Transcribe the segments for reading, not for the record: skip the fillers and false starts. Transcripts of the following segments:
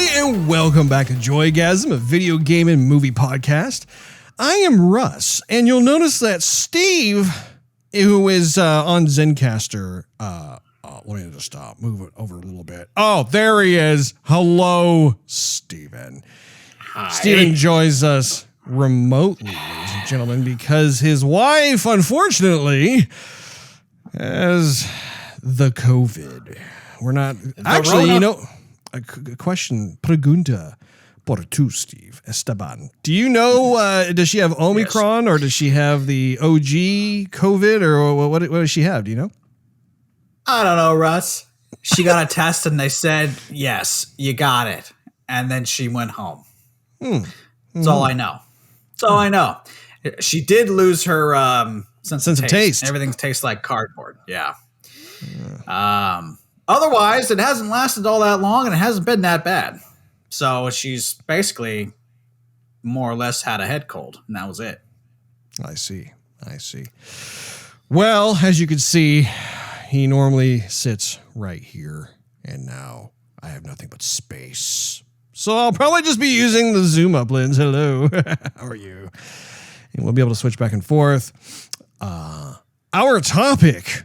and welcome back to Joygasm, a video game and movie podcast. I am Russ, and you'll notice that Steve, who is on Zencaster, let me just move it over a little bit. Oh, there he is. Hello, Steven. Hi. Steven joins us remotely, ladies and gentlemen, because his wife, unfortunately, has the COVID. We're not... Actually, you know... A question, pregunta por tu, Steve Esteban. Do you know, does she have Omicron or does she have the OG COVID or what does she have? Do you know? I don't know, Russ. She got a test and they said, yes, you got it. And then she went home. That's all I know. That's all I know. She did lose her sense of taste. Everything tastes like cardboard. Yeah. Otherwise, it hasn't lasted all that long and it hasn't been that bad. So she's basically more or less had a head cold, and that was it. I see. Well, as you can see, he normally sits right here, and now I have nothing but space. So I'll probably just be using the zoom up lens. Hello. How are you? And we'll be able to switch back and forth. Our topic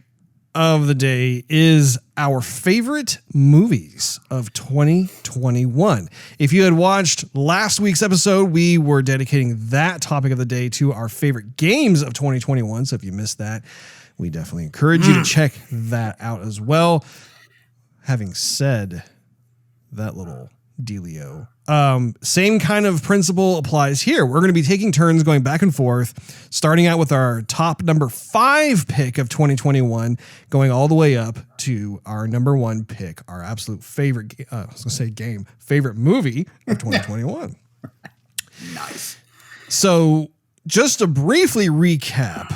of the day is our favorite movies of 2021. If you had watched last week's episode, we were dedicating that topic of the day to our favorite games of 2021. So if you missed that, we definitely encourage you to check that out as well. Having said that little dealio, same kind of principle applies here. We're going to be taking turns going back and forth, starting out with our top number 5 pick of 2021, going all the way up to our number 1 pick, our absolute favorite, favorite movie of 2021. Nice. So just to briefly recap,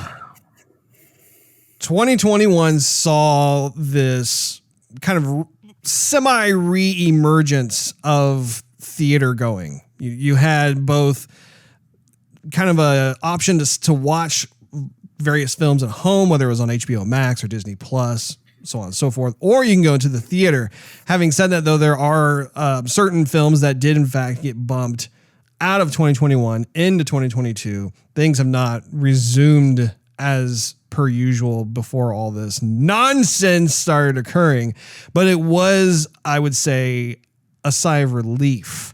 2021 saw this kind of semi re-emergence of theater going. You had both kind of a option to watch various films at home, whether it was on HBO Max or Disney Plus, so on and so forth, or you can go into the theater. Having said that, though, there are certain films that did in fact get bumped out of 2021 into 2022. Things have not resumed as per usual before all this nonsense started occurring, but it was, I would say, a sigh of relief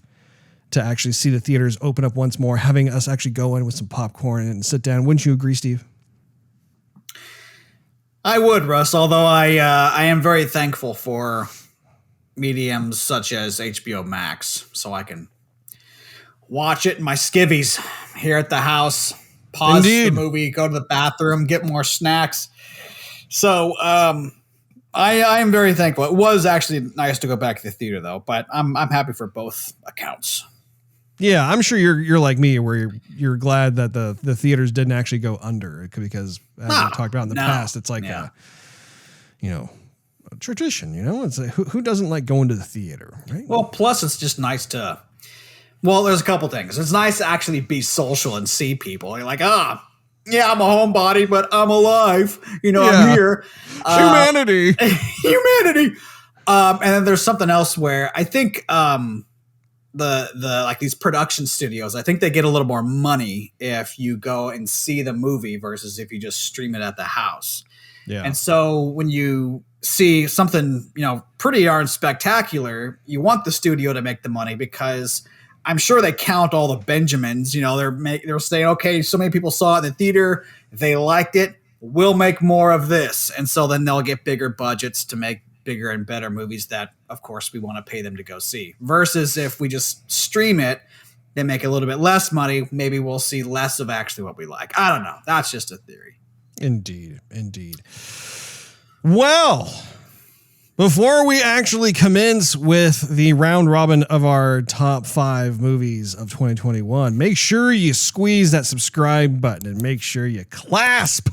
to actually see the theaters open up once more, having us actually go in with some popcorn and sit down. Wouldn't you agree, Steve? I would, Russ, although I am very thankful for mediums such as HBO Max, so I can watch it in my skivvies here at the house, pause the movie, go to the bathroom, get more snacks. So I am very thankful. It was actually nice to go back to the theater, though, but I'm happy for both accounts. Yeah, I'm sure you're like me, where you're glad that the theaters didn't actually go under, because as we talked about in the past, it's like a tradition. It's like, who doesn't like going to the theater, right? Well, plus it's just nice to. Well, there's a couple things. It's nice to actually be social and see people. You're like, yeah, I'm a homebody, but I'm alive. I'm here. Humanity. Humanity. And then there's something else where I think the like these production studios, I think they get a little more money if you go and see the movie versus if you just stream it at the house. Yeah. And so when you see something, pretty darn spectacular, you want the studio to make the money because I'm sure they count all the Benjamins. They're saying, okay, so many people saw it in the theater, they liked it, we'll make more of this. And so then they'll get bigger budgets to make bigger and better movies that, of course, we want to pay them to go see. Versus if we just stream it, they make a little bit less money. Maybe we'll see less of actually what we like. I don't know. That's just a theory. Indeed. Well, before we actually commence with the round robin of our top 5 movies of 2021, make sure you squeeze that subscribe button and make sure you clasp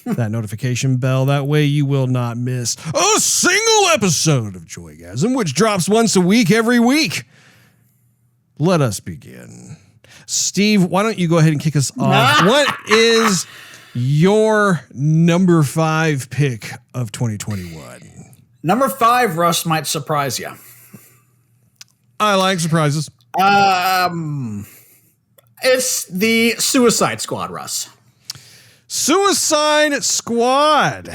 that notification bell. That way you will not miss a single episode of Joygasm, which drops once a week every week. Let us begin. Steve, why don't you go ahead and kick us off? What is your number 5 pick of 2021? Number 5, Russ, might surprise you. I like surprises. It's the Suicide Squad, Russ. Suicide Squad.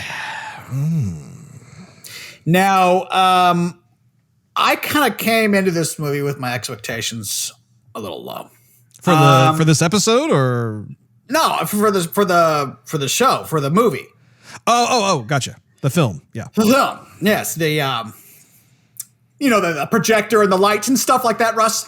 Now, I kind of came into this movie with my expectations a little low. For this episode, or no, for the show, for the movie. Oh, gotcha. The film, yeah. The film, yes. The the projector and the lights and stuff like that, Russ.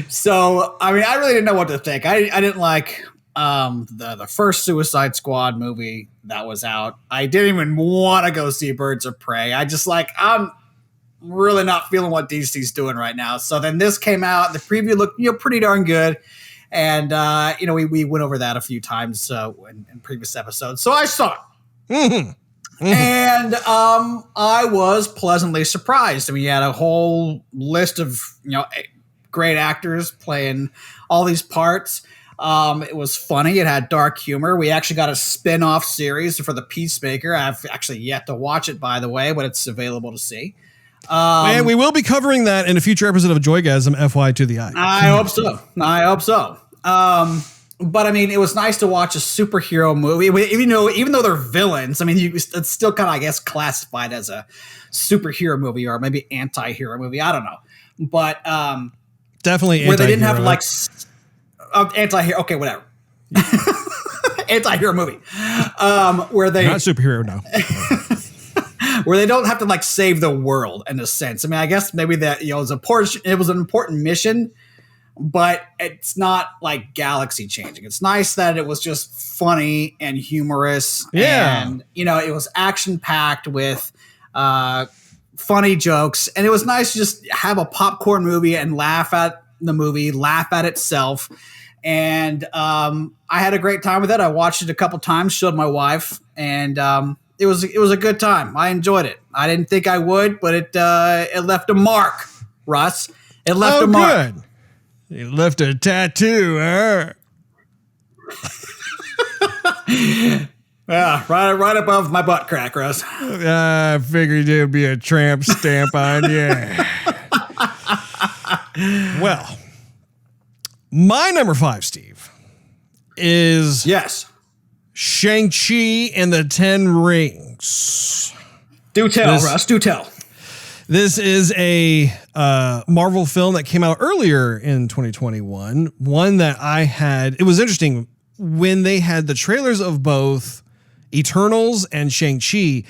So, I mean, I really didn't know what to think. I didn't like the first Suicide Squad movie that was out. I didn't even want to go see Birds of Prey. I'm really not feeling what DC's doing right now. So then this came out. The preview looked pretty darn good. And, we went over that a few times in previous episodes. So I saw it. Mm-hmm. Mm-hmm. And I was pleasantly surprised. I mean, you had a whole list of, great actors playing all these parts. It was funny. It had dark humor. We actually got a spin-off series for The Peacemaker. I've actually yet to watch it, by the way, but it's available to see. And we will be covering that in a future episode of Joygasm, FY to the eye. I hope so. But I mean, it was nice to watch a superhero movie. Even though they're villains, I mean, it's still kind of, I guess, classified as a superhero movie or maybe anti-hero movie. I don't know, but definitely where they didn't have to anti-hero. Okay, whatever. Anti-hero movie. Where they not superhero now. Where they don't have to save the world in a sense. I mean, I guess maybe that it was an important mission, but it's not galaxy changing. It's nice that it was just funny and humorous. Yeah. And, it was action packed with funny jokes. And it was nice to just have a popcorn movie and laugh at the movie, laugh at itself. And I had a great time with it. I watched it a couple times, showed my wife, and it was a good time. I enjoyed it. I didn't think I would, but it left a mark, Russ. It left a mark. Good. It left a tattoo, huh? Yeah, right above my butt crack, Russ. I figured there'd be a tramp stamp on you. Well, my number 5, Steve, is Shang-Chi and the 10 Rings. Do tell, Russ. Do tell. This is a Marvel film that came out earlier in 2021. One that it was interesting when they had the trailers of both Eternals and Shang-Chi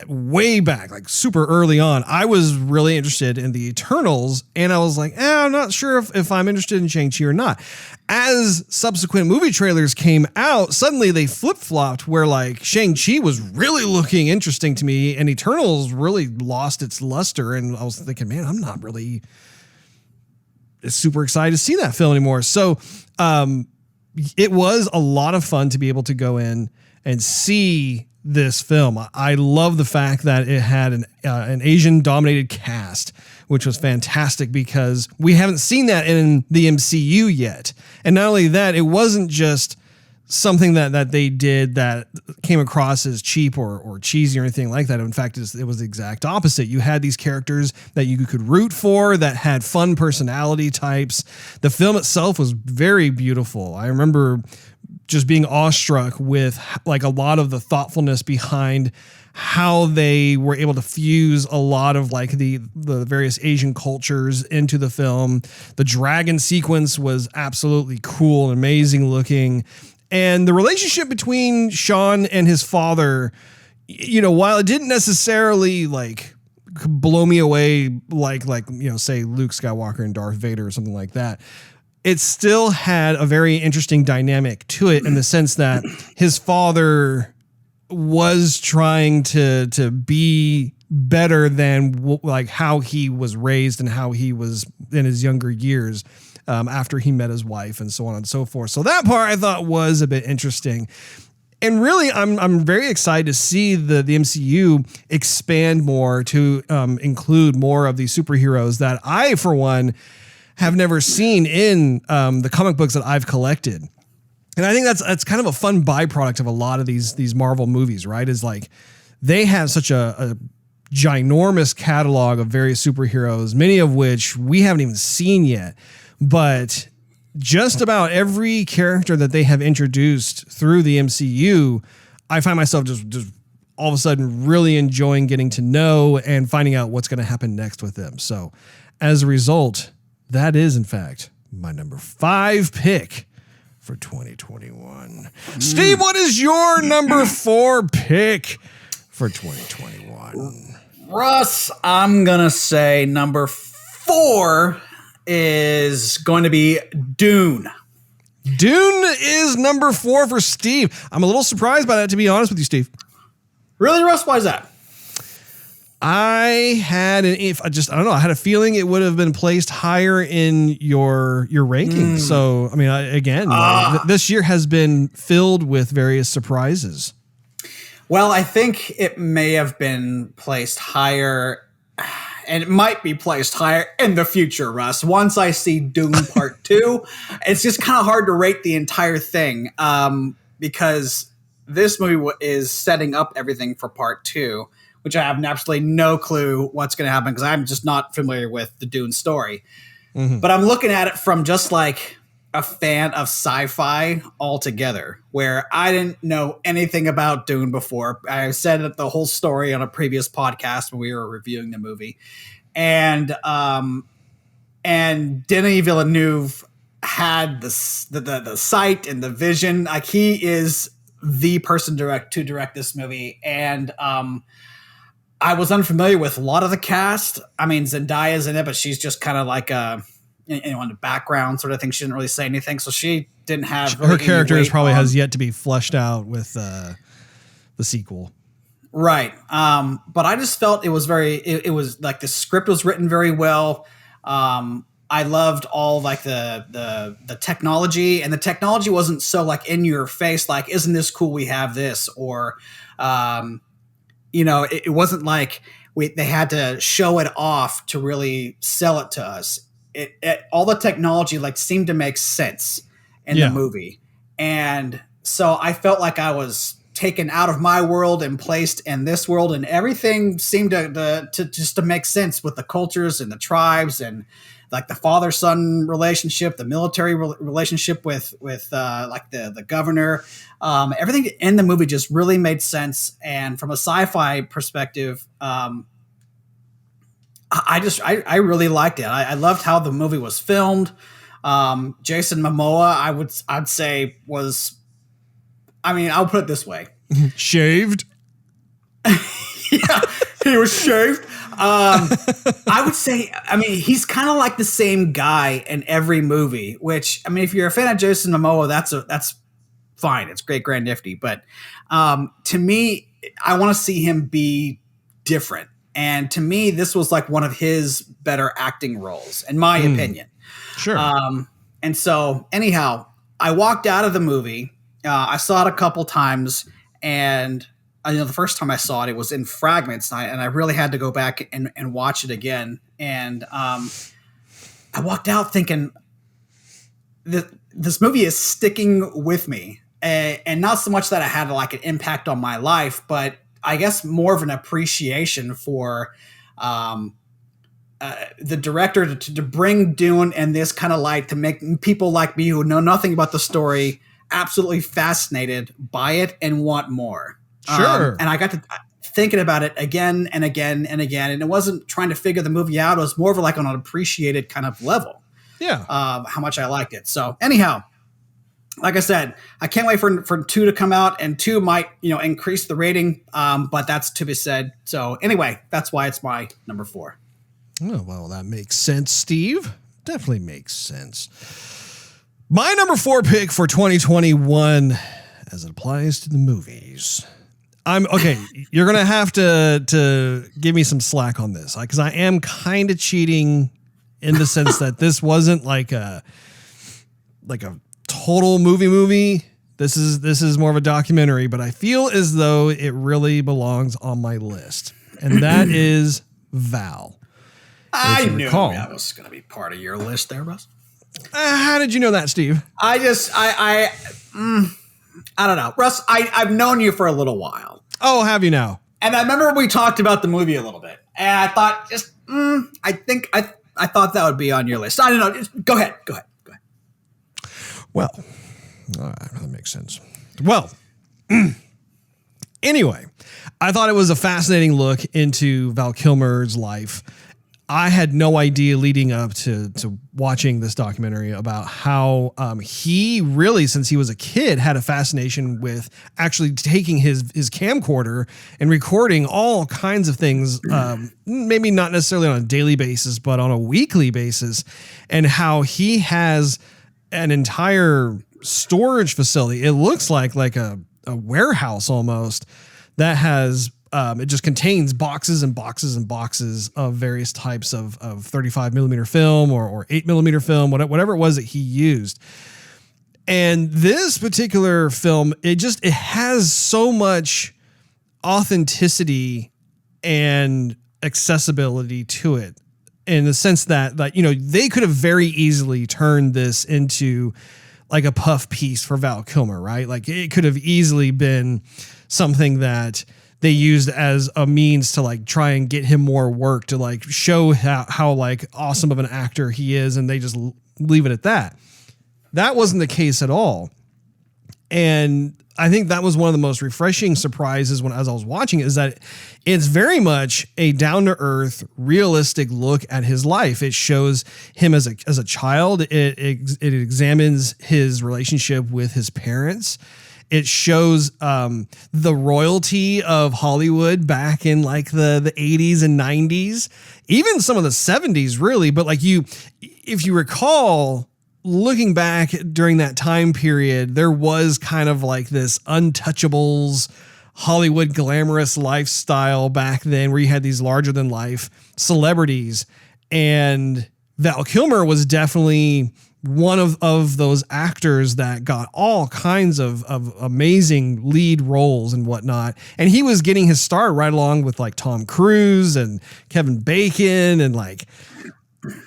way back, super early on. I was really interested in the Eternals, and I was like, I'm not sure if I'm interested in Shang-Chi or not. As subsequent movie trailers came out, suddenly they flip-flopped where Shang-Chi was really looking interesting to me, and Eternals really lost its luster, and I was thinking, man, I'm not really super excited to see that film anymore. So it was a lot of fun to be able to go in and see this film. I love the fact that it had an Asian-dominated cast, which was fantastic because we haven't seen that in the MCU yet. And not only that, it wasn't just something that they did that came across as cheap or cheesy or anything like that. In fact, it was the exact opposite. You had these characters that you could root for that had fun personality types. The film itself was very beautiful. I remember just being awestruck with a lot of the thoughtfulness behind how they were able to fuse a lot of the various Asian cultures into the film. The dragon sequence was absolutely cool and amazing looking. And the relationship between Sean and his father, while it didn't necessarily blow me away say Luke Skywalker and Darth Vader or something like that, it still had a very interesting dynamic to it in the sense that his father was trying to be better than how he was raised and how he was in his younger years after he met his wife and so on and so forth. So that part I thought was a bit interesting. And really, I'm very excited to see the MCU expand more to include more of these superheroes that I, for one, have never seen in the comic books that I've collected. And I think that's kind of a fun byproduct of a lot of these Marvel movies, right? Is they have such a ginormous catalog of various superheroes, many of which we haven't even seen yet. But just about every character that they have introduced through the MCU, I find myself just all of a sudden really enjoying getting to know and finding out what's going to happen next with them. So as a result, that is, in fact, my number 5 pick for 2021. Steve, what is your number 4 pick for 2021? Russ, I'm going to say number 4 is going to be Dune. Dune is number 4 for Steve. I'm a little surprised by that, to be honest with you, Steve. Really, Russ? Why is that? I had I don't know. I had a feeling it would have been placed higher in your ranking. So, I mean, this year has been filled with various surprises. Well, I think it may have been placed higher, and it might be placed higher in the future, Russ. Once I see Dune Part 2, it's just kind of hard to rate the entire thing because this movie is setting up everything for Part 2, which I have absolutely no clue what's going to happen because I'm just not familiar with the Dune story. Mm-hmm. But I'm looking at it from just like a fan of sci-fi altogether, where I didn't know anything about Dune before. I said the whole story on a previous podcast when we were reviewing the movie. And Denis Villeneuve had the sight and the vision. Like, he is the person to direct this movie. And I was unfamiliar with a lot of the cast. I mean, Zendaya's in it, but she's just kind of like in the background sort of thing. She didn't really say anything, so she didn't have her character has yet to be fleshed out with the sequel, right? But I just felt it was it was like the script was written very well. I loved all like the technology, and the technology wasn't so like in your face, like, isn't this cool? We have this, or it wasn't like they had to show it off to really sell it to us. All the technology like seemed to make sense in the movie. And so I felt like I was taken out of my world and placed in this world, and everything seemed to just to make sense with the cultures and the tribes and like the father-son relationship, the military relationship with like the governor. Everything in the movie just really made sense. And from a sci-fi perspective, I really liked it. I loved how the movie was filmed. Jason Momoa, I'd say was, I mean, I'll put it this way. Shaved? Yeah, he was shaved. I would say, I mean, he's kind of like the same guy in every movie, which, I mean, if you're a fan of Jason Momoa, that's fine. It's great, grand, nifty. But to me, I want to see him be different. And to me, this was like one of his better acting roles, in my opinion. Sure. And so, anyhow, I walked out of the movie. I saw it a couple times, and the first time I saw it, it was in fragments, and I really had to go back and watch it again. And I walked out thinking this movie is sticking with me, and not so much that I had like an impact on my life, but I guess more of an appreciation for the director to bring Dune in this kind of light, to make people like me who know nothing about the story absolutely fascinated by it and want more. Sure. And I got to thinking about it again and again and again, and it wasn't trying to figure the movie out. It was more of like on an appreciated kind of level. Yeah. How much I liked it. So anyhow, like I said, I can't wait for 2 to come out, and 2 might, increase the rating. But that's to be said. So anyway, that's why it's my number 4. Oh, well, that makes sense, Steve. Definitely makes sense. My number 4 pick for 2021, as it applies to the movies. You're going to have to give me some slack on this, because I am kind of cheating in the sense that this wasn't like a total movie. This is more of a documentary, but I feel as though it really belongs on my list. And that is Val. I knew that was going to be part of your list there, Russ. How did you know that, Steve? I don't know, Russ. I've known you for a little while. Oh, have you now? And I remember we talked about the movie a little bit, and I thought, I thought that would be on your list. I don't know. Go ahead. Well, that makes sense. Well, anyway, I thought it was a fascinating look into Val Kilmer's life. I had no idea leading up to watching this documentary about how he really, since he was a kid, had a fascination with actually taking his camcorder and recording all kinds of things, maybe not necessarily on a daily basis, but on a weekly basis, and how he has an entire storage facility. It looks like a warehouse almost that has it just contains boxes and boxes and boxes of various types of 35 millimeter film or 8 millimeter film, whatever it was that he used. And this particular film, it has so much authenticity and accessibility to it, in the sense that they could have very easily turned this into like a puff piece for Val Kilmer, right? Like it could have easily been something that they used as a means to like try and get him more work, to like show how like awesome of an actor he is. And they just leave it at that. That wasn't the case at all. And I think that was one of the most refreshing surprises as I was watching it, is that it's very much a down to earth, realistic look at his life. It shows him as a child. It examines his relationship with his parents. It shows the royalty of Hollywood back in like the 80s and 90s, even some of the 70s, really. But like if you recall, looking back during that time period, there was kind of like this untouchables Hollywood glamorous lifestyle back then, where you had these larger than life celebrities, and Val Kilmer was definitely one of those actors that got all kinds of amazing lead roles and whatnot. And he was getting his start right along with like Tom Cruise and Kevin Bacon and like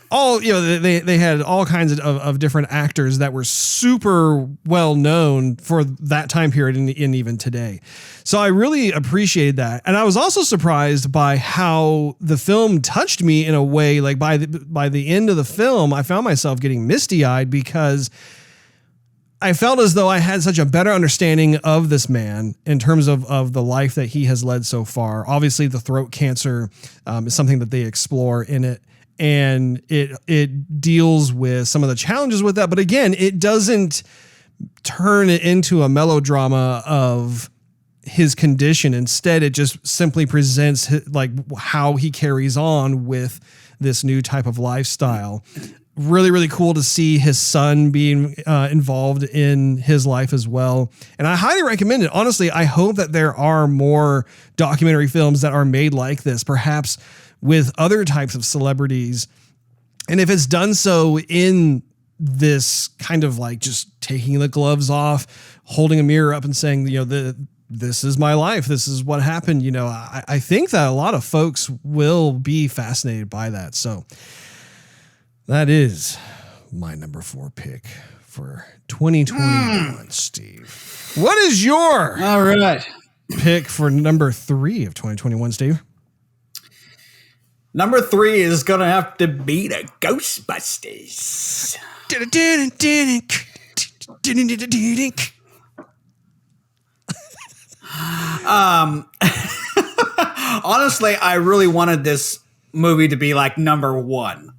all, they had all kinds of different actors that were super well known for that time period and even today. So I really appreciated that. And I was also surprised by how the film touched me in a way, like by the end of the film, I found myself getting misty-eyed, because I felt as though I had such a better understanding of this man in terms of the life that he has led so far. Obviously, the throat cancer is something that they explore in it, and it deals with some of the challenges with that. But again, it doesn't turn it into a melodrama of his condition. Instead, it just simply presents like how he carries on with this new type of lifestyle. Really, really cool to see his son being involved in his life as well. And I highly recommend it. Honestly, I hope that there are more documentary films that are made like this, perhaps with other types of celebrities. And if it's done so in this kind of like just taking the gloves off, holding a mirror up and saying, this is my life, this is what happened. I think that a lot of folks will be fascinated by that. So that is my number 4 pick for 2021, Steve. What is your all right pick for number 3 of 2021, Steve? Number 3 is going to have to be the Ghostbusters. Honestly, I really wanted this movie to be like number 1.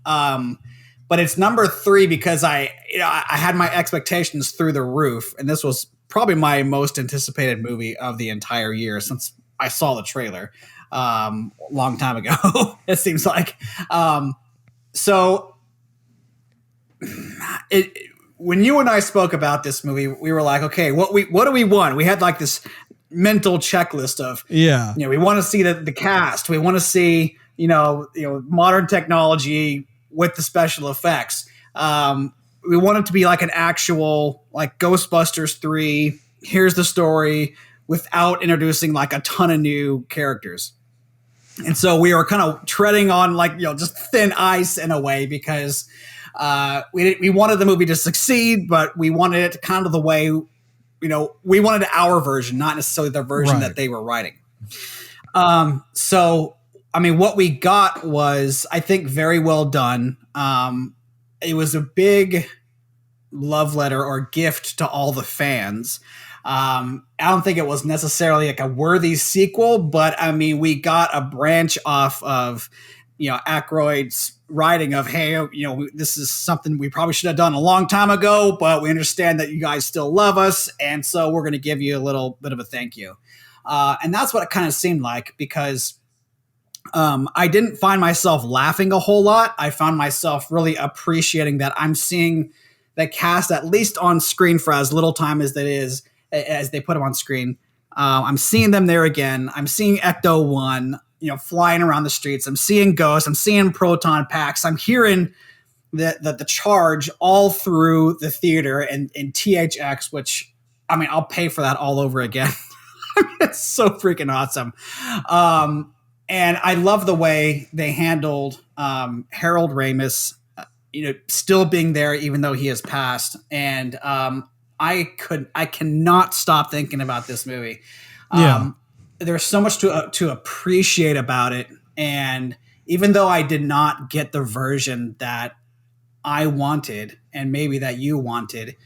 But it's number 3 because I had my expectations through the roof, and this was probably my most anticipated movie of the entire year since I saw the trailer long time ago. It seems like. So when you and I spoke about this movie, we were like, okay, what do we want? We had like this mental checklist of, we want to see the cast, we want to see, modern technology with the special effects. We want it to be like an actual like Ghostbusters 3. Here's the story without introducing like a ton of new characters. And so we were kind of treading on like, just thin ice in a way, because we wanted the movie to succeed, but we wanted it kind of the way, we wanted our version, not necessarily the version that they were writing. So, I mean, what we got was, I think, very well done. It was a big love letter or gift to all the fans. I don't think it was necessarily like a worthy sequel, but I mean, we got a branch off of, Aykroyd's writing of, hey, this is something we probably should have done a long time ago, but we understand that you guys still love us, and so we're going to give you a little bit of a thank you. And that's what it kind of seemed like, because I didn't find myself laughing a whole lot. I found myself really appreciating that I'm seeing the cast at least on screen for as little time as that is, as they put them on screen. I'm seeing them there again. I'm seeing Ecto-1, flying around the streets. I'm seeing ghosts. I'm seeing proton packs. I'm hearing the charge all through the theater and THX, which, I mean, I'll pay for that all over again. It's so freaking awesome. And I love the way they handled Harold Ramis, still being there even though he has passed. And I cannot stop thinking about this movie. There's so much to appreciate about it. And even though I did not get the version that I wanted, and maybe that you wanted,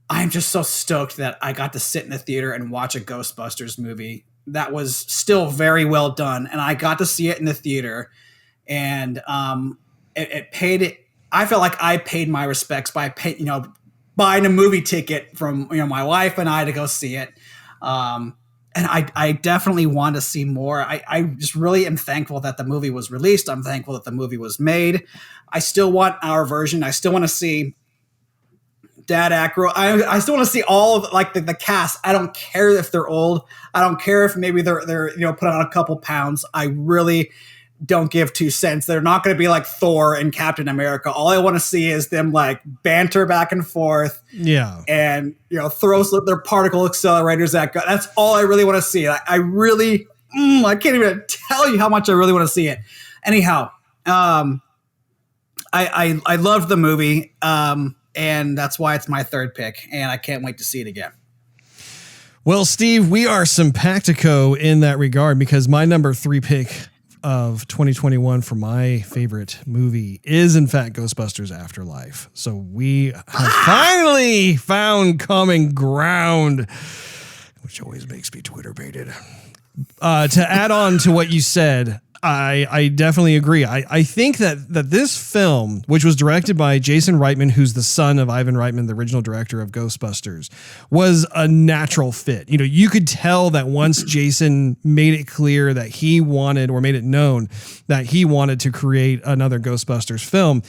I'm just so stoked that I got to sit in the theater and watch a Ghostbusters movie that was still very well done. And I got to see it in the theater, and it paid it. I felt like I paid my respects by buying a movie ticket from, my wife and I to go see it. And I definitely want to see more. I just really am thankful that the movie was released. I'm thankful that the movie was made. I still want our version. I still want to see Dad Aykroyd. I still want to see all of the cast. I don't care if they're old. I don't care if maybe they're put on a couple pounds. I really don't give 2 cents. They're not going to be like Thor and Captain America. All I want to see is them banter back and forth. Yeah. And throw their particle accelerators at God. That's all I really want to see. I really I can't even tell you how much I really want to see it. Anyhow, I loved the movie. And that's why it's my third pick, and I can't wait to see it again. Well, Steve, we are simpatico in that regard, because my number 3 pick of 2021 for my favorite movie is, in fact, Ghostbusters Afterlife. So we have finally found common ground, which always makes me Twitter baited. To add on to what you said, I definitely agree. I think that this film, which was directed by Jason Reitman, who's the son of Ivan Reitman, the original director of Ghostbusters, was a natural fit. You could tell that once Jason made it clear that he wanted, or made it known that he wanted to create another Ghostbusters film,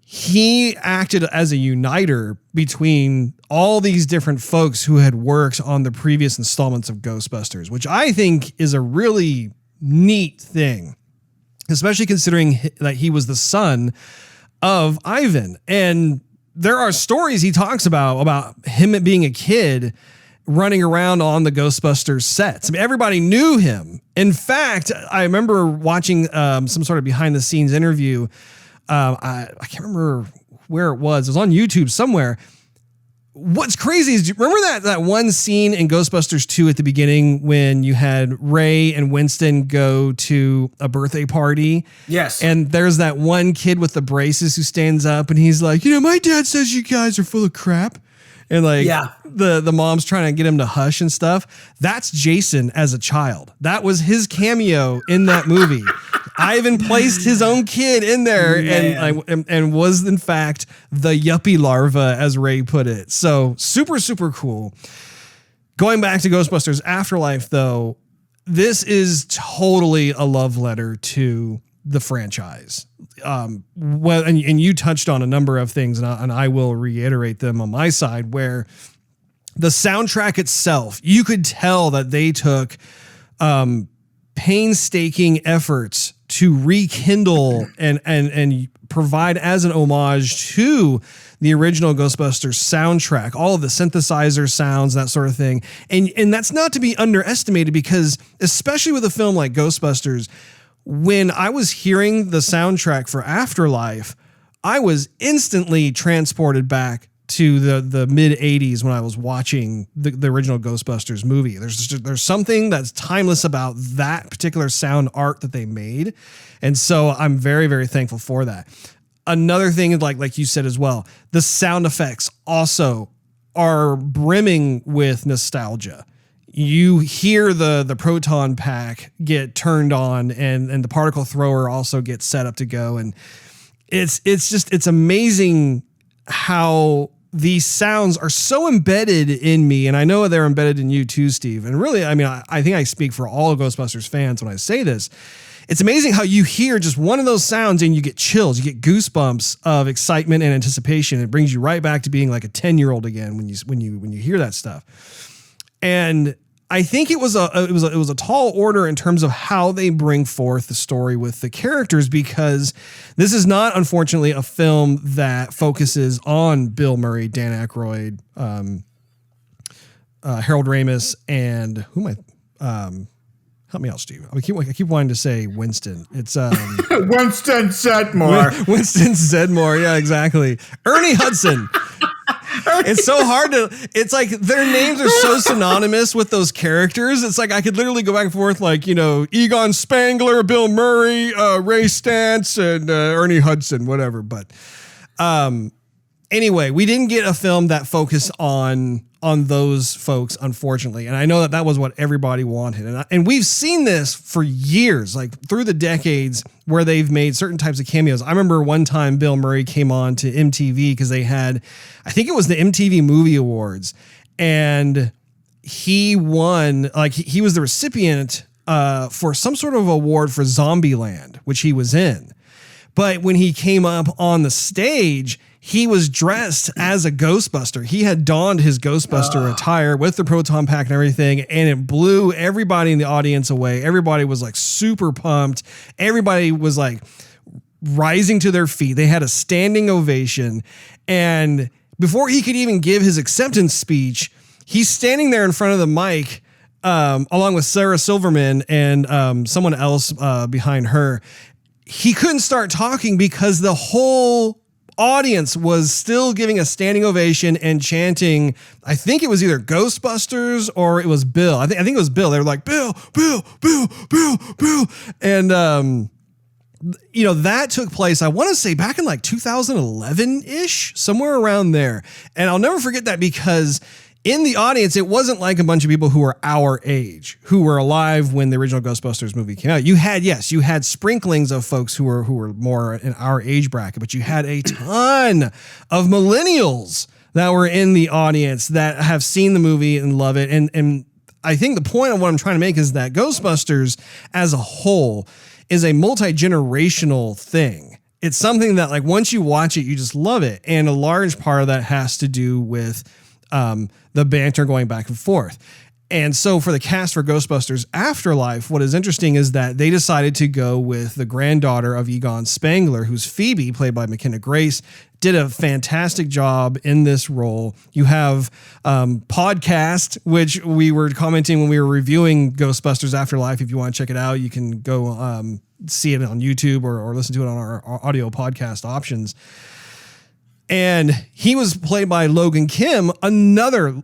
he acted as a uniter between all these different folks who had worked on the previous installments of Ghostbusters, which I think is a really neat thing, especially considering that he was the son of Ivan. And there are stories he talks about him being a kid running around on the Ghostbusters sets. I mean, everybody knew him. In fact, I remember watching some sort of behind the scenes interview. I can't remember where it was. It was on YouTube somewhere. What's crazy is, do you remember that one scene in Ghostbusters 2 at the beginning when you had Ray and Winston go to a birthday party? Yes. And there's that one kid with the braces who stands up and he's like, my dad says you guys are full of crap. And the mom's trying to get him to hush and stuff. That's Jason as a child. That was his cameo in that movie. Ivan placed his own kid in there and was in fact the yuppie larva, as Ray put it. So super, super cool. Going back to Ghostbusters Afterlife, though, this is totally a love letter to the franchise. And you touched on a number of things, and I will reiterate them on my side, where the soundtrack itself, you could tell that they took painstaking efforts to rekindle and provide as an homage to the original Ghostbusters soundtrack, all of the synthesizer sounds, that sort of thing. And that's not to be underestimated, because especially with a film like Ghostbusters, when I was hearing the soundtrack for Afterlife, I was instantly transported back to the mid 80s when I was watching the original Ghostbusters movie. There's something that's timeless about that particular sound art that they made. And so I'm very, very thankful for that. Another thing, like you said as well, the sound effects also are brimming with nostalgia. You hear the proton pack get turned on and the particle thrower also gets set up to go. And it's amazing how these sounds are so embedded in me. And I know they're embedded in you too, Steve. And really, I mean, I think I speak for all of Ghostbusters fans when I say this. It's amazing how you hear just one of those sounds and you get chills, you get goosebumps of excitement and anticipation. It brings you right back to being like a 10-year-old again when you hear that stuff. And I think it was a tall order in terms of how they bring forth the story with the characters, because this is not, unfortunately, a film that focuses on Bill Murray, Dan Aykroyd, Harold Ramis, and who am I? Help me out, Steve. I keep wanting to say Winston. It's Winston Zedmore. Winston Zedmore. Yeah, exactly. Ernie Hudson. It's so hard it's like their names are so synonymous with those characters. It's like I could literally go back and forth, like, Egon Spangler, Bill Murray, Ray Stantz, and Ernie Hudson, whatever. But anyway, we didn't get a film that focused on those folks, unfortunately. And I know that was what everybody wanted. And we've seen this for years, like through the decades, where they've made certain types of cameos. I remember one time Bill Murray came on to MTV because they had, I think it was the MTV Movie Awards, and he won, like he was the recipient for some sort of award for Zombieland, which he was in. But when he came up on the stage, he was dressed as a Ghostbuster. He had donned his Ghostbuster attire with the proton pack and everything, and it blew everybody in the audience away. Everybody was like super pumped. Everybody was like rising to their feet. They had a standing ovation. And before he could even give his acceptance speech, he's standing there in front of the mic, along with Sarah Silverman and someone else behind her. He couldn't start talking because the whole audience was still giving a standing ovation and chanting. I think it was either Ghostbusters or it was Bill. I think it was Bill. They were like, Bill, Bill, Bill, Bill, Bill. And, that took place, I want to say back in like 2011-ish, somewhere around there. And I'll never forget that because in the audience, it wasn't like a bunch of people who were our age, who were alive when the original Ghostbusters movie came out. You had sprinklings of folks who were more in our age bracket, but you had a ton of millennials that were in the audience that have seen the movie and love it. And I think the point of what I'm trying to make is that Ghostbusters as a whole is a multi-generational thing. It's something that, like, once you watch it, you just love it. And a large part of that has to do with the banter going back and forth. And so for the cast for Ghostbusters Afterlife, what is interesting is that they decided to go with the granddaughter of Egon Spangler, who's Phoebe, played by McKenna Grace, did a fantastic job in this role. You have Podcast, which we were commenting when we were reviewing Ghostbusters Afterlife. If you want to check it out, you can go see it on YouTube or listen to it on our audio podcast options. And he was played by Logan Kim, another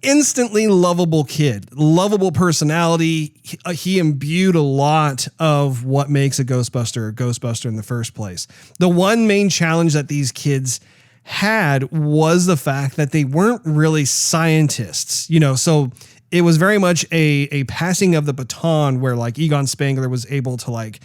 instantly lovable kid, lovable personality. He imbued a lot of what makes a Ghostbuster in the first place. The one main challenge that these kids had was the fact that they weren't really scientists, so it was very much a passing of the baton where like Egon Spangler was able to like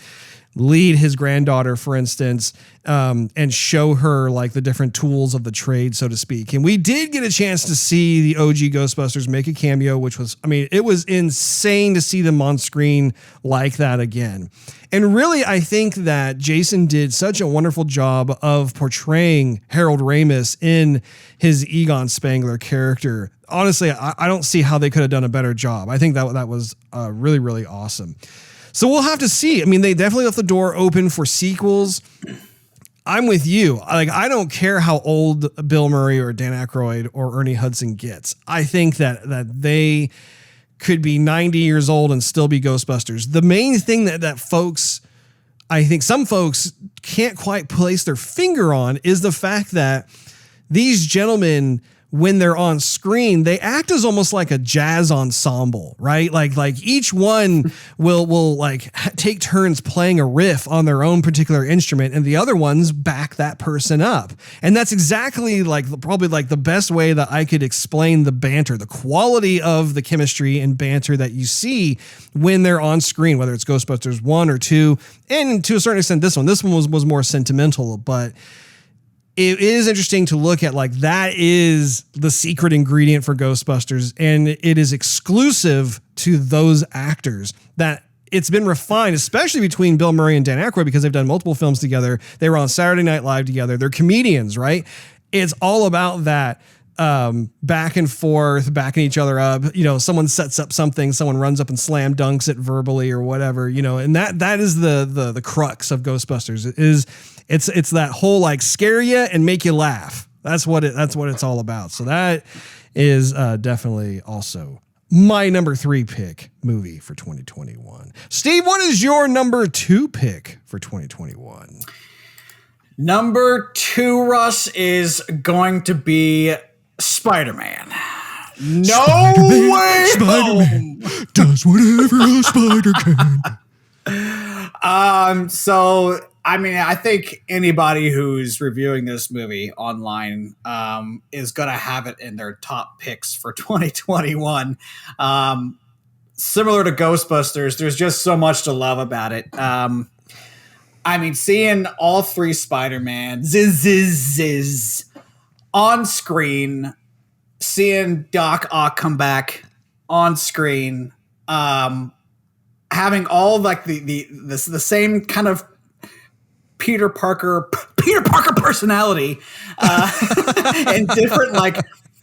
lead his granddaughter, for instance, and show her like the different tools of the trade, so to speak. And we did get a chance to see the OG Ghostbusters make a cameo, which was, it was insane to see them on screen like that again. And really, I think that Jason did such a wonderful job of portraying Harold Ramis in his Egon Spangler character. Honestly, I don't see how they could have done a better job. I think that was really, really awesome. So we'll have to see. They definitely left the door open for sequels. I'm with you. Like, I don't care how old Bill Murray or Dan Aykroyd or Ernie Hudson gets. I think that they could be 90 years old and still be Ghostbusters. The main thing that folks, I think some folks can't quite place their finger on, is the fact that these gentlemen, when they're on screen, they act as almost like a jazz ensemble, right? Like each one will like take turns playing a riff on their own particular instrument, and the other ones back that person up. And that's exactly like probably like the best way that I could explain the banter, the quality of the chemistry and banter that you see when they're on screen, whether it's Ghostbusters 1 or 2, and to a certain extent this one was more sentimental, but it is interesting to look at, like, that is the secret ingredient for Ghostbusters, and it is exclusive to those actors, that it's been refined, especially between Bill Murray and Dan Aykroyd, because they've done multiple films together. They were on Saturday Night Live together. They're comedians, right? It's all about that back and forth, backing each other up. You know, someone sets up something, someone runs up and slam dunks it verbally or whatever, you know, and that is the crux of Ghostbusters. It's that whole, like, scare you and make you laugh. That's what it's all about. So that is definitely also my number 3 pick movie for 2021. Steve, what is your number 2 pick for 2021? Number 2, Russ, is going to be Spider-Man. No way Spider-Man does whatever a spider can. So, I mean, I think anybody who's reviewing this movie online is going to have it in their top picks for 2021. Similar to Ghostbusters, there's just so much to love about it. I mean, seeing all 3 Spider-Man on screen, seeing Doc Ock come back on screen, having all, like, the same kind of Peter Parker personality, and different, like,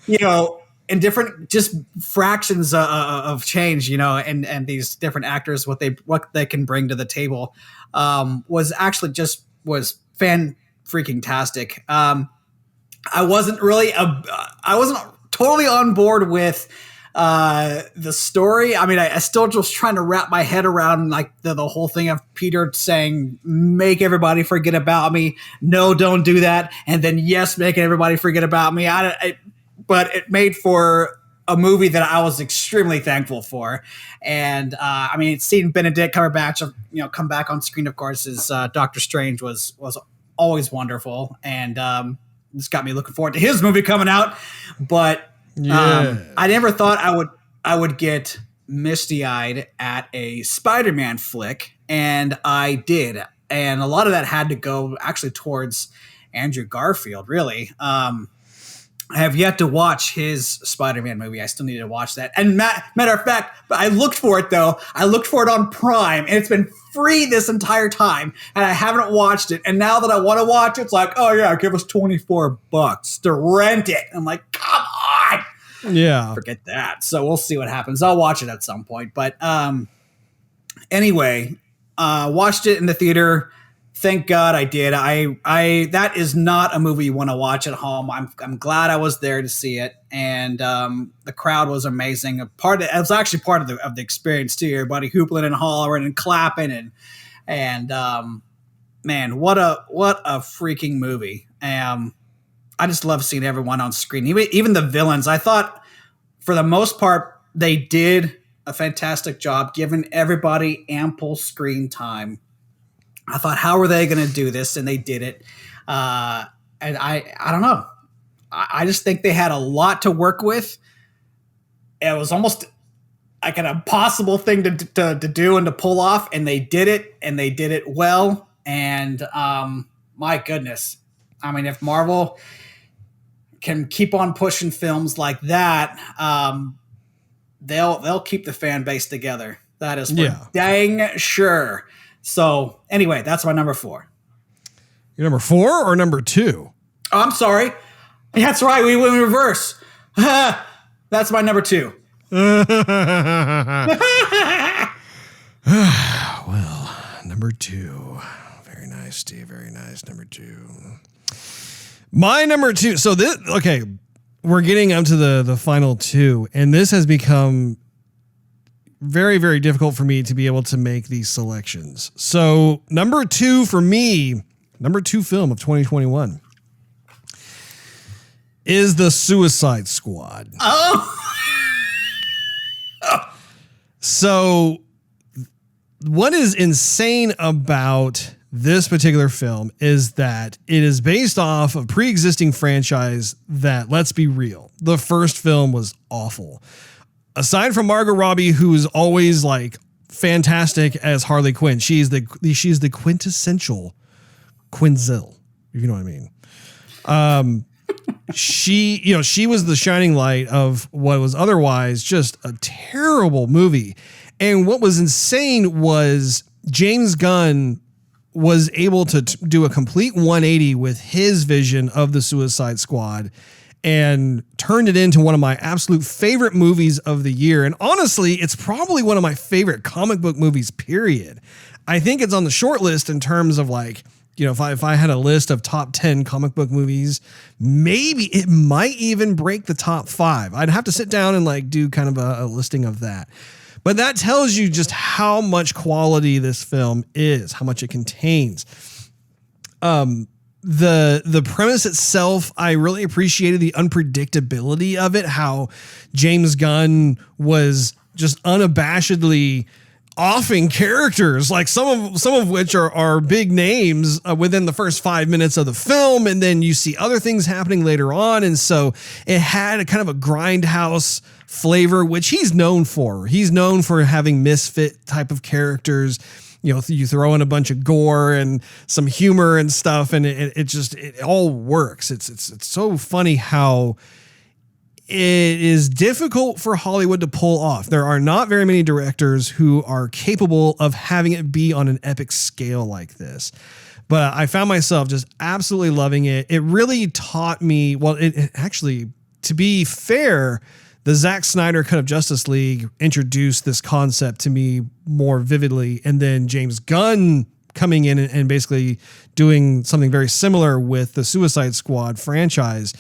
you know, and different just fractions of change, you know, and these different actors, what they can bring to the table, was actually was fan freaking tastic. I wasn't totally on board with the story. I mean, I still just trying to wrap my head around, like, the whole thing of Peter saying, make everybody forget about me. No, don't do that. And then, yes, making everybody forget about me. But it made for a movie that I was extremely thankful for. And I mean, seeing Benedict Cumberbatch, you know, come back on screen, of course, as Doctor Strange was always wonderful. And this got me looking forward to his movie coming out. But I never thought I would get misty-eyed at a Spider-Man flick, and I did. And a lot of that had to go actually towards Andrew Garfield, really. I have yet to watch his Spider-Man movie. I still need to watch that. And matter of fact, I looked for it, though. I looked for it on Prime, and it's been free this entire time, and I haven't watched it. And now that I want to watch it, it's like, oh, yeah, give us $24 to rent it. I'm like, come on. Yeah. Forget that. So we'll see what happens. I'll watch it at some point. But anyway, watched it in the theater. Thank God I did. That is not a movie you want to watch at home. I'm glad I was there to see it, and the crowd was amazing. It was actually part of the experience too. Everybody hoopling and hollering and clapping, and man, what a freaking movie. I just love seeing everyone on screen, even the villains. I thought for the most part they did a fantastic job, giving everybody ample screen time. I thought, how are they going to do this? And they did it. And I don't know. I just think they had a lot to work with. It was almost like an impossible thing to do and to pull off. And they did it, and they did it well. And my goodness. I mean, if Marvel can keep on pushing films like that, they'll keep the fan base together. That is for dang sure. So anyway, that's my number 4. Your number 4 or number 2? Oh, I'm sorry. That's right. We went in reverse. That's my number 2. Well, number 2. Very nice, Steve. Very nice. Number 2. My number 2. So we're getting up to the final 2, and this has become very, very difficult for me to be able to make these selections. So number 2 for me, number 2 film of 2021 is the Suicide Squad. Oh. So what is insane about this particular film is that it is based off a pre-existing franchise that, let's be real, the first film was awful. Aside from Margot Robbie, who is always like fantastic as Harley Quinn, she's the quintessential Quinzel, if you know what I mean. She was the shining light of what was otherwise just a terrible movie. And what was insane was James Gunn was able to do a complete 180 with his vision of the Suicide Squad and turned it into one of my absolute favorite movies of the year. And honestly, it's probably one of my favorite comic book movies, period. I think it's on the short list in terms of like, if I had a list of top 10 comic book movies, maybe it might even break the top 5. I'd have to sit down and like do kind of a listing of that. But that tells you just how much quality this film is, how much it contains. The premise itself, I really appreciated the unpredictability of it, how James Gunn was just unabashedly offing characters, like some of which are big names within the first 5 minutes of the film, and then you see other things happening later on, and so it had a kind of a grindhouse flavor, which he's known for. He's known for having misfit type of characters. You throw in a bunch of gore and some humor and stuff, and it all works. It's so funny how it is difficult for Hollywood to pull off. There are not very many directors who are capable of having it be on an epic scale like this. But I found myself just absolutely loving it. It really taught me, it actually, to be fair, the Zack Snyder cut of Justice League introduced this concept to me more vividly. And then James Gunn coming in and basically doing something very similar with the Suicide Squad franchise,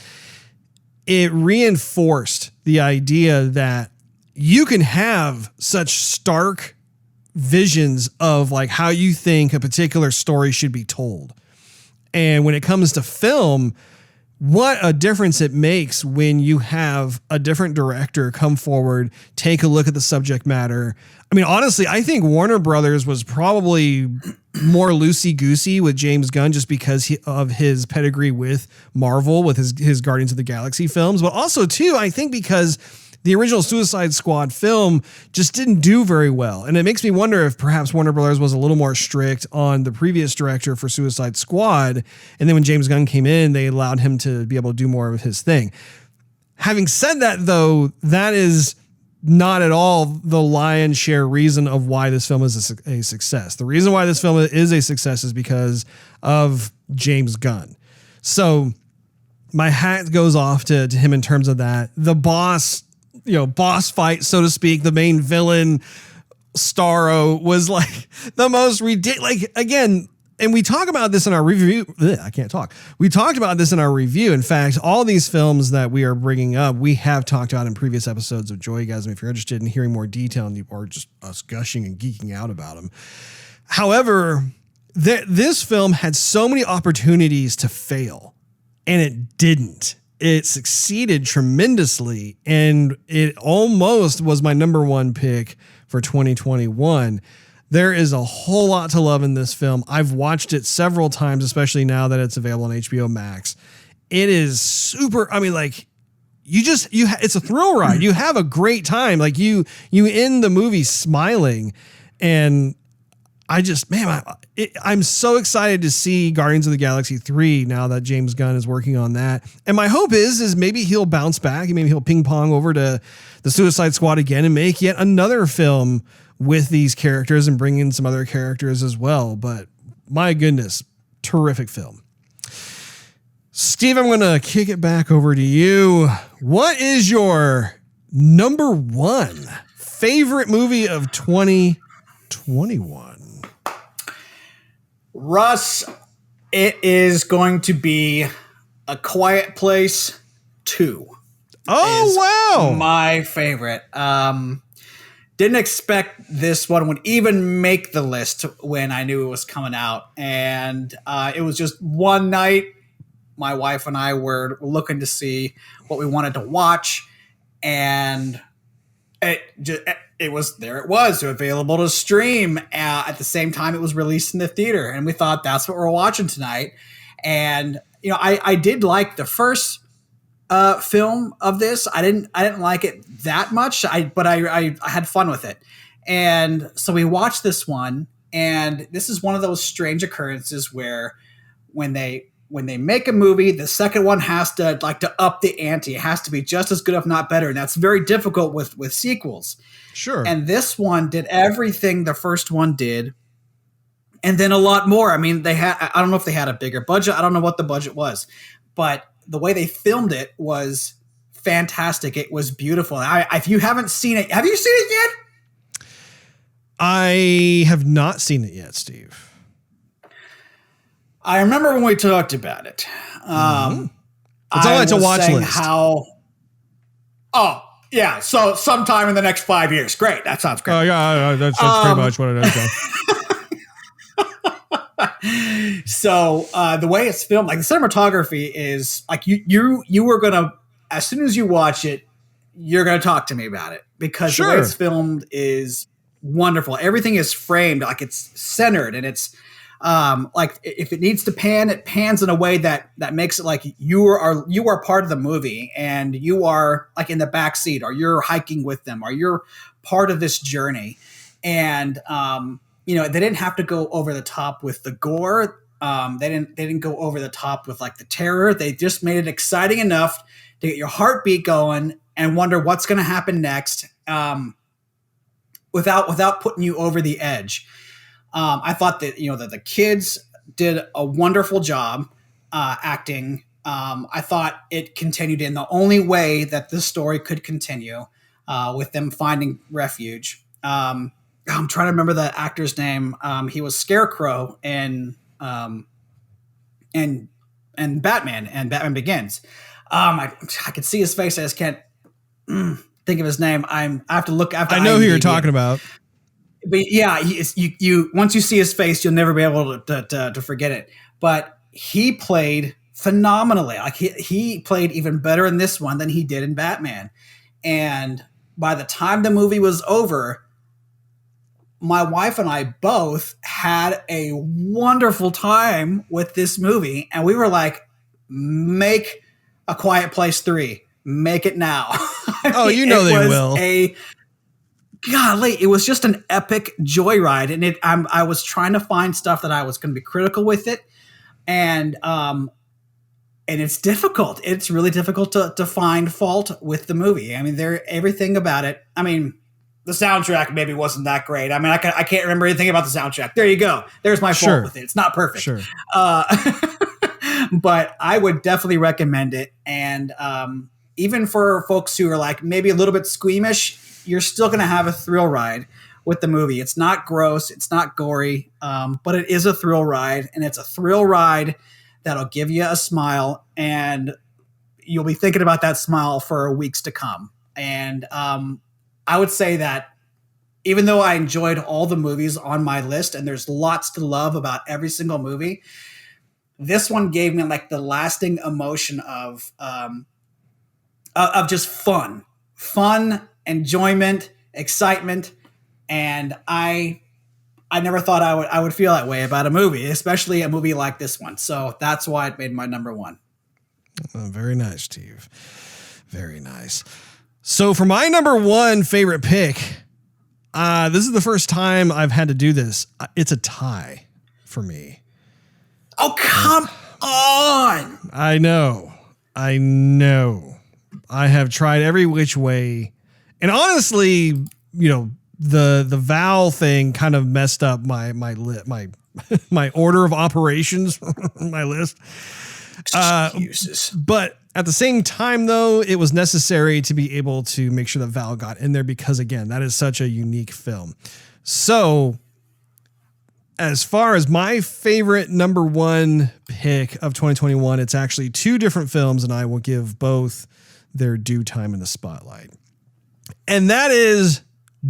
it reinforced the idea that you can have such stark visions of like how you think a particular story should be told. And when it comes to film, what a difference it makes when you have a different director come forward, take a look at the subject matter. I mean, honestly, I think Warner Brothers was probably more loosey-goosey with James Gunn just because of his pedigree with Marvel, with his Guardians of the Galaxy films. But also, too, I think because the original Suicide Squad film just didn't do very well. And it makes me wonder if perhaps Warner Brothers was a little more strict on the previous director for Suicide Squad. And then when James Gunn came in, they allowed him to be able to do more of his thing. Having said that, though, that is not at all the lion's share reason of why this film is a success. The reason why this film is a success is because of James Gunn. So my hat goes off to him in terms of that. The boss fight, so to speak, the main villain, Starro, was like the most ridiculous. Like, again, and we talk about this in our review. I can't talk. We talked about this in our review. In fact, all these films that we are bringing up, we have talked about in previous episodes of Joygasm. If you're interested in hearing more detail or just us gushing and geeking out about them. However, this film had so many opportunities to fail, and it didn't. It succeeded tremendously, and it almost was my number one pick for 2021. There is a whole lot to love in this film. I've watched it several times, especially now that it's available on HBO Max. It is super. I mean, like, it's a thrill ride. You have a great time. Like you end the movie smiling, and I'm so excited to see Guardians of the Galaxy 3 now that James Gunn is working on that. And my hope is maybe he'll bounce back and maybe he'll ping pong over to the Suicide Squad again and make yet another film with these characters and bring in some other characters as well. But my goodness, terrific film. Steve, I'm going to kick it back over to you. What is your number one favorite movie of 2021? Russ, it is going to be A Quiet Place 2. Oh, wow. My favorite. Didn't expect this one would even make the list when I knew it was coming out. And it was just one night. my wife and I were looking to see what we wanted to watch, and it was available to stream at the same time it was released in the theater, and we thought that's what we're watching tonight. And I did like the first film of this. I didn't like it that much. But I had fun with it, and so we watched this one. And this is one of those strange occurrences where when they make a movie, the second one has to up the ante. It has to be just as good, if not better. And that's very difficult with sequels. Sure. And this one did everything the first one did, and then a lot more. I mean, I don't know if they had a bigger budget. I don't know what the budget was, but the way they filmed it was fantastic. It was beautiful. If you haven't seen it, have you seen it yet? I have not seen it yet, Steve. I remember when we talked about it. It's on it's a watch list. Yeah. So sometime in the next 5 years. Great. That sounds great. Oh, yeah. That's pretty much what it is. So the way it's filmed, like the cinematography is like you were going to, as soon as you watch it, you're going to talk to me about it, because the way it's filmed is wonderful. Everything is framed, like it's centered, and it's like if it needs to pan, it pans in a way that makes it like you are part of the movie, and you are like in the back seat, or you're hiking with them, or you're part of this journey. And they didn't have to go over the top with the gore. They didn't go over the top with like the terror. They just made it exciting enough to get your heartbeat going and wonder what's going to happen next, without putting you over the edge. I thought that that the kids did a wonderful job acting. I thought it continued in the only way that this story could continue, with them finding refuge. I'm trying to remember the actor's name. He was Scarecrow in Batman and Batman Begins. I could see his face. I just can't think of his name. I have to look after. I know who you're talking about. But yeah, you once you see his face, you'll never be able to forget it. But he played phenomenally. Like he played even better in this one than he did in Batman. And by the time the movie was over, my wife and I both had a wonderful time with this movie, and we were like, "Make A Quiet Place 3. Make it now." Oh, they will. Golly, it was just an epic joyride, and I was trying to find stuff that I was going to be critical with it, and it's difficult. It's really difficult to find fault with the movie. I mean, everything about it. I mean, the soundtrack maybe wasn't that great. I mean, I can't remember anything about the soundtrack. There you go. There's my fault with it. It's not perfect. Sure. But I would definitely recommend it, and even for folks who are like maybe a little bit squeamish, you're still going to have a thrill ride with the movie. It's not gross. It's not gory, but it is a thrill ride, and it's a thrill ride that'll give you a smile, and you'll be thinking about that smile for weeks to come. And I would say that even though I enjoyed all the movies on my list, and there's lots to love about every single movie, this one gave me like the lasting emotion of just fun, enjoyment, excitement, and I never thought I would feel that way about a movie, especially a movie like this one. So that's why it made my number one. Oh, very nice, Steve. Very nice. So for my number one favorite pick, this is the first time I've had to do this. It's a tie for me. Oh, come on. I know. I have tried every which way. And honestly, the Val thing kind of messed up my my order of operations, my list. Excuses. But at the same time, though, it was necessary to be able to make sure that Val got in there, because again, that is such a unique film. So as far as my favorite number one pick of 2021, it's actually two different films, and I will give both their due time in the spotlight. And that is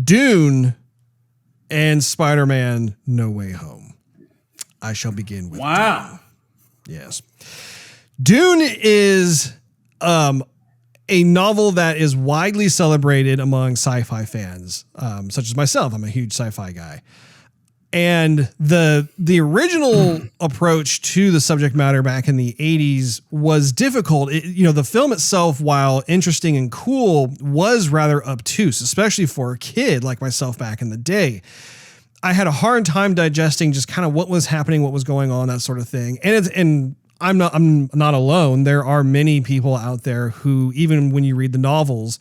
Dune and Spider-Man No Way Home. I shall begin with Wow. Dune. Yes. Dune is a novel that is widely celebrated among sci-fi fans, such as myself. I'm a huge sci-fi guy. And the original approach to the subject matter back in the 80s was difficult. The film itself, while interesting and cool, was rather obtuse, especially for a kid like myself back in the day. I had a hard time digesting just kind of what was happening, what was going on, that sort of thing. And I'm not alone. There are many people out there who, even when you read the novels,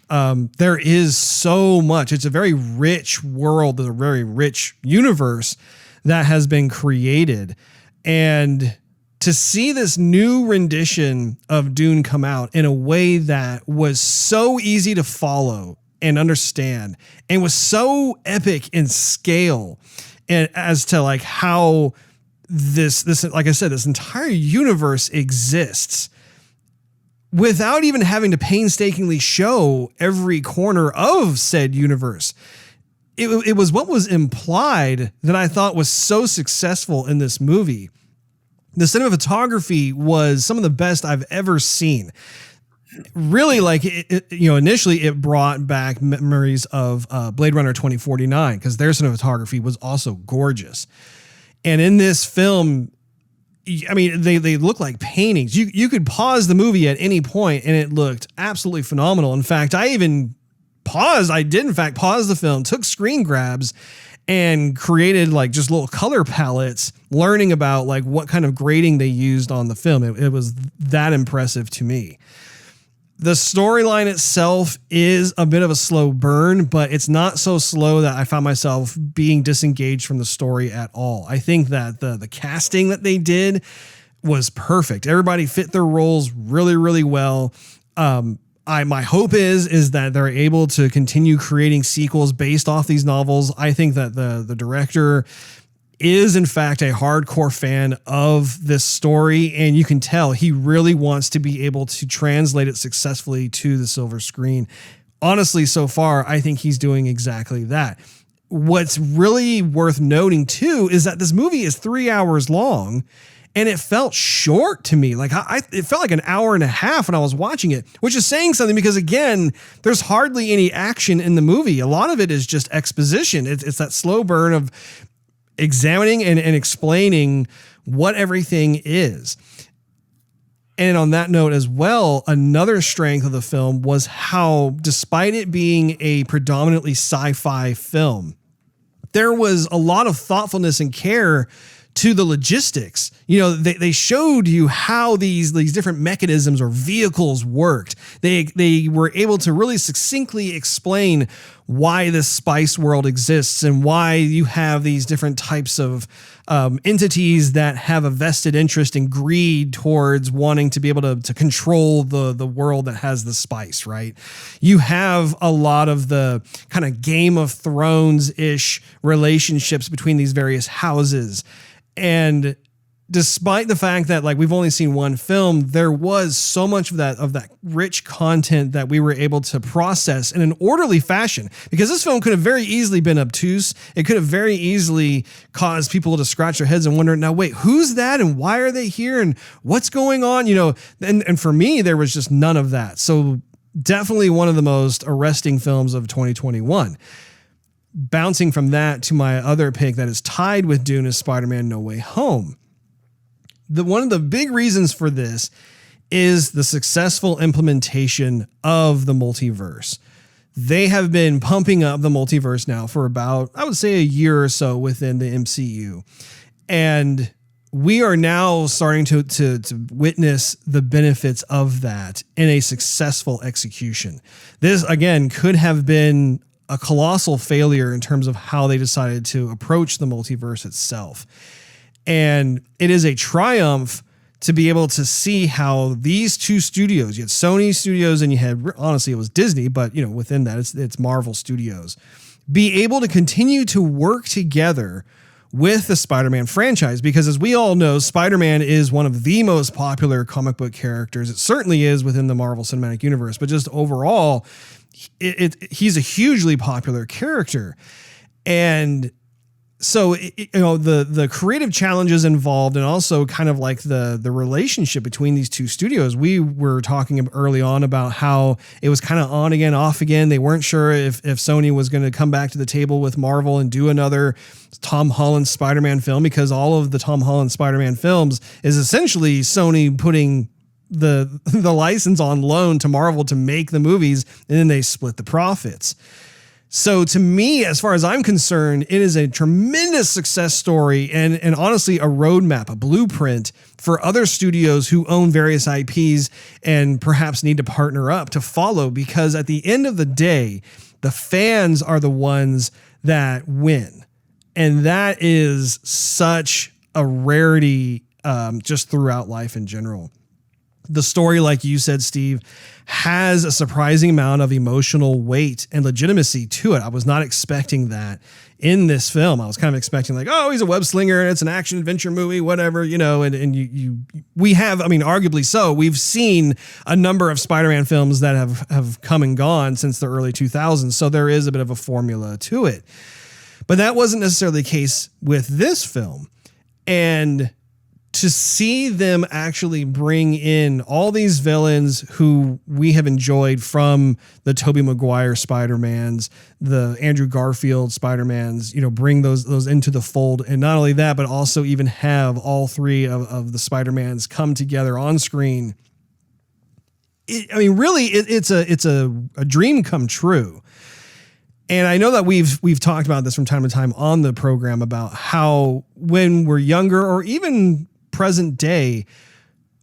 there is so much. It's a very rich world, a very rich universe that has been created. And to see this new rendition of Dune come out in a way that was so easy to follow and understand and was so epic in scale, and as to like how this, like I said, this entire universe exists without even having to painstakingly show every corner of said universe. It was what was implied that I thought was so successful in this movie. The cinematography was some of the best I've ever seen. Really, like initially it brought back memories of Blade Runner 2049, because their cinematography was also gorgeous. And in this film, I mean, they look like paintings. You could pause the movie at any point and it looked absolutely phenomenal. In fact, I did in fact pause the film, took screen grabs and created like just little color palettes, learning about like what kind of grading they used on the film. It was that impressive to me. The storyline itself is a bit of a slow burn, but it's not so slow that I found myself being disengaged from the story at all. I think that the casting that they did was perfect. Everybody fit their roles really, really well. My hope is that they're able to continue creating sequels based off these novels. I think that the director is in fact a hardcore fan of this story, and you can tell he really wants to be able to translate it successfully to the silver screen. Honestly, so far, I think he's doing exactly that. What's really worth noting too is that this movie is 3 hours long, and it felt short to me. Like it felt like an hour and a half when I was watching it, which is saying something because again, there's hardly any action in the movie. A lot of it is just exposition. It's that slow burn of examining and explaining what everything is. And on that note as well, another strength of the film was how, despite it being a predominantly sci-fi film, there was a lot of thoughtfulness and care to the logistics. They showed you how these different mechanisms or vehicles worked. They were able to really succinctly explain why this spice world exists and why you have these different types of entities that have a vested interest and greed towards wanting to be able to control the world that has the spice, right? You have a lot of the kind of Game of Thrones-ish relationships between these various houses. And despite the fact that like we've only seen one film, there was so much of that rich content that we were able to process in an orderly fashion, because this film could have very easily been obtuse. It could have very easily caused people to scratch their heads and wonder, now wait, who's that and why are they here and what's going on? And for me, there was just none of that. So definitely one of the most arresting films of 2021. Bouncing from that to my other pick that is tied with Dune is Spider-Man No Way Home. One of the big reasons for this is the successful implementation of the multiverse. They have been pumping up the multiverse now for about, I would say, a year or so within the MCU. And we are now starting to witness the benefits of that in a successful execution. This, again, could have been a colossal failure in terms of how they decided to approach the multiverse itself. And it is a triumph to be able to see how these two studios, you had Sony Studios and you had, honestly, it was Disney, but within that it's Marvel Studios, be able to continue to work together with the Spider-Man franchise. Because as we all know, Spider-Man is one of the most popular comic book characters. It certainly is within the Marvel Cinematic Universe, but just overall, he's a hugely popular character. And so the creative challenges involved, and also kind of like the relationship between these two studios. We were talking early on about how it was kind of on again, off again. They weren't sure if Sony was going to come back to the table with Marvel and do another Tom Holland Spider-Man film, because all of the Tom Holland Spider-Man films is essentially Sony putting the license on loan to Marvel to make the movies, and then they split the profits. So to me, as far as I'm concerned, it is a tremendous success story and honestly a roadmap, a blueprint for other studios who own various IPs and perhaps need to partner up to follow, because at the end of the day, the fans are the ones that win. And that is such a rarity just throughout life in general. The story, like you said, Steve, has a surprising amount of emotional weight and legitimacy to it. I was not expecting that in this film. I was kind of expecting like, oh, he's a web slinger and it's an action adventure movie, whatever, you know, we have, I mean, arguably so. We've seen a number of Spider-Man films that have come and gone since the early 2000s. So there is a bit of a formula to it, but that wasn't necessarily the case with this film. And to see them actually bring in all these villains who we have enjoyed, from the Tobey Maguire Spider-Mans, the Andrew Garfield Spider-Mans, you know, bring those into the fold. And not only that, but also even have all three of the Spider-Mans come together on screen. It's a dream come true. And I know that we've talked about this from time to time on the program about how when we're younger, or even present day,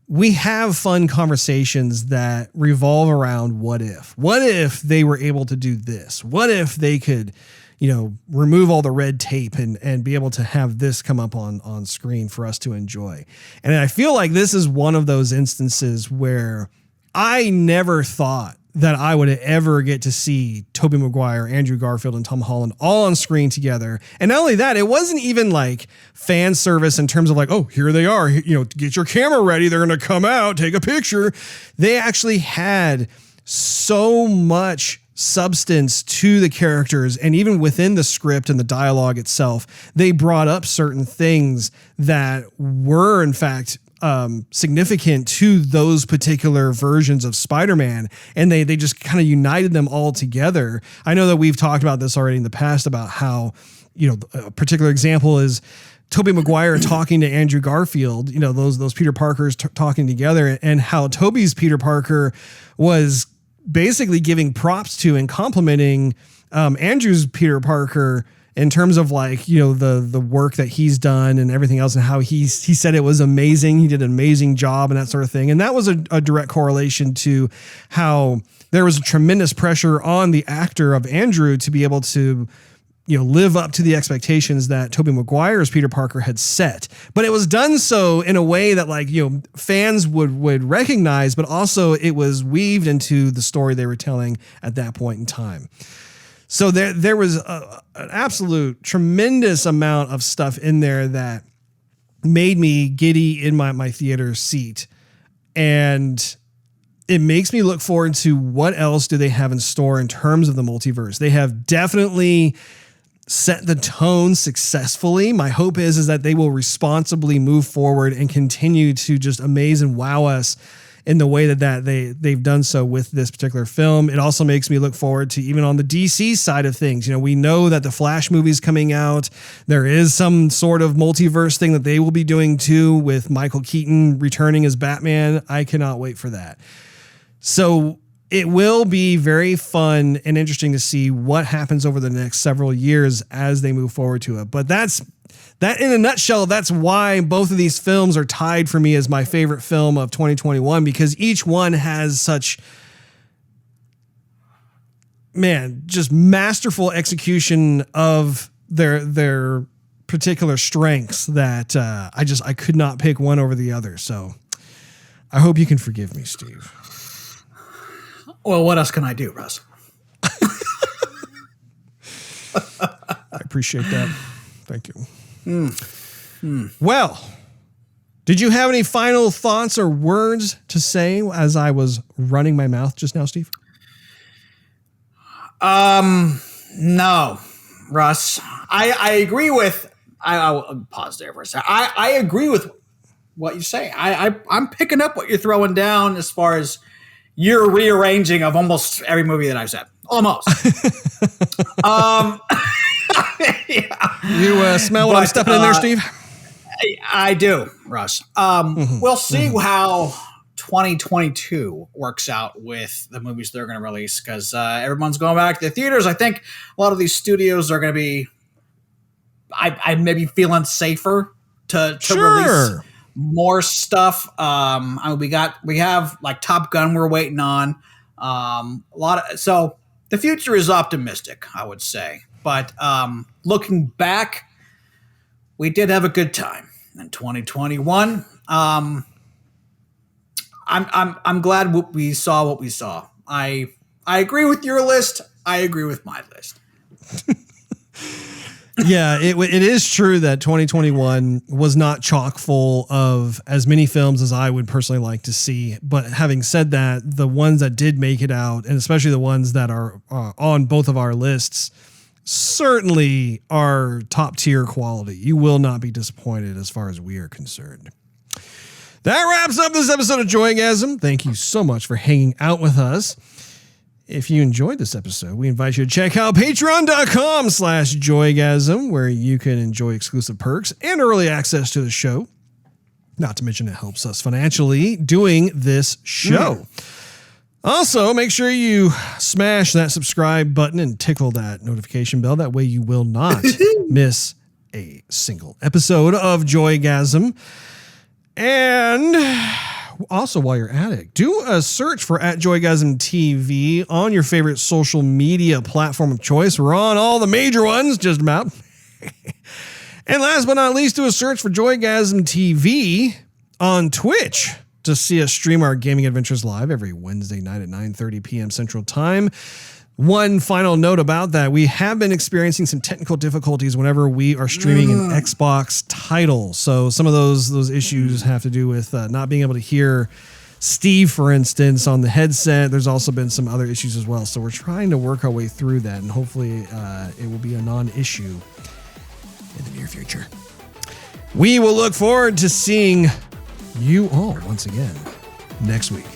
we have fun conversations that revolve around what if they were able to do this? What if they could, you know, remove all the red tape and be able to have this come up on screen for us to enjoy? And I feel like this is one of those instances where I never thought that I would ever get to see Tobey Maguire, Andrew Garfield, and Tom Holland all on screen together. And not only that, it wasn't even like fan service in terms of like, oh, here they are, you know, get your camera ready. They're going to come out, take a picture. They actually had so much substance to the characters, and even within the script and the dialogue itself, they brought up certain things that were in fact significant to those particular versions of Spider-Man, and they just kind of united them all together. I know that we've talked about this already in the past about how, you know, a particular example is Tobey Maguire talking to Andrew Garfield, you know, those Peter Parkers talking together, and how Tobey's Peter Parker was basically giving props to and complimenting Andrew's Peter Parker in terms of like, you know, the work that he's done and everything else, and how he said it was amazing. He did an amazing job and that sort of thing. And that was a direct correlation to how there was a tremendous pressure on the actor of Andrew to be able to, you know, live up to the expectations that Tobey Maguire's Peter Parker had set. But it was done so in a way that, like, you know, fans would recognize, but also it was weaved into the story they were telling at that point in time. So there was an absolute tremendous amount of stuff in there that made me giddy in my theater seat. And it makes me look forward to what else do they have in store in terms of the multiverse. They have definitely set the tone successfully. My hope is that they will responsibly move forward and continue to just amaze and wow us in the way that they've done so with this particular film. It also makes me look forward to, even on the DC side of things, you know, we know that the Flash movie's coming out. There is some sort of multiverse thing that they will be doing too, with Michael Keaton returning as Batman. I cannot wait for that. So it will be very fun and interesting to see what happens over the next several years as they move forward to it. But that in a nutshell, that's why both of these films are tied for me as my favorite film of 2021, because each one has such, just masterful execution of their particular strengths that I could not pick one over the other. So I hope you can forgive me, Steve. Well, what else can I do, Russ? I appreciate that. Thank you. Well, did you have any final thoughts or words to say as I was running my mouth just now, Steve? No. Russ. I agree with. I'll pause there for a second. I agree with what you say. I'm picking up what you're throwing down as far as your rearranging of almost every movie that I've said. Almost. Yeah. You smell what I'm stepping in there, Steve? I do, Russ. We'll see how 2022 works out with the movies they're going to release, because everyone's going back to the theaters. I think a lot of these studios are going to be, I may be feeling safer to release more stuff. We have like Top Gun we're waiting on. So the future is optimistic, I would say. But looking back, we did have a good time in 2021. I'm glad we saw what we saw. I agree with your list. I agree with my list. Yeah, it is true that 2021 was not chock full of as many films as I would personally like to see. But having said that, the ones that did make it out, and especially the ones that are on both of our lists, certainly are top tier quality. You will not be disappointed as far as we are concerned. That wraps up this episode of Joygasm. Thank you so much for hanging out with us. If you enjoyed this episode, we invite you to check out patreon.com/Joygasm, where you can enjoy exclusive perks and early access to the show. Not to mention it helps us financially doing this show. Also, make sure you smash that subscribe button and tickle that notification bell. That way you will not miss a single episode of Joygasm. And also, while you're at it, do a search for @Joygasm TV on your favorite social media platform of choice. We're on all the major ones, just about. And last but not least, do a search for Joygasm TV on Twitch to see us stream our gaming adventures live every Wednesday night at 9:30 p.m. Central Time. One final note about that, we have been experiencing some technical difficulties whenever we are streaming an Xbox title. So some of those issues have to do with not being able to hear Steve, for instance, on the headset. There's also been some other issues as well. So we're trying to work our way through that, and hopefully it will be a non-issue in the near future. We will look forward to seeing you all once again next week.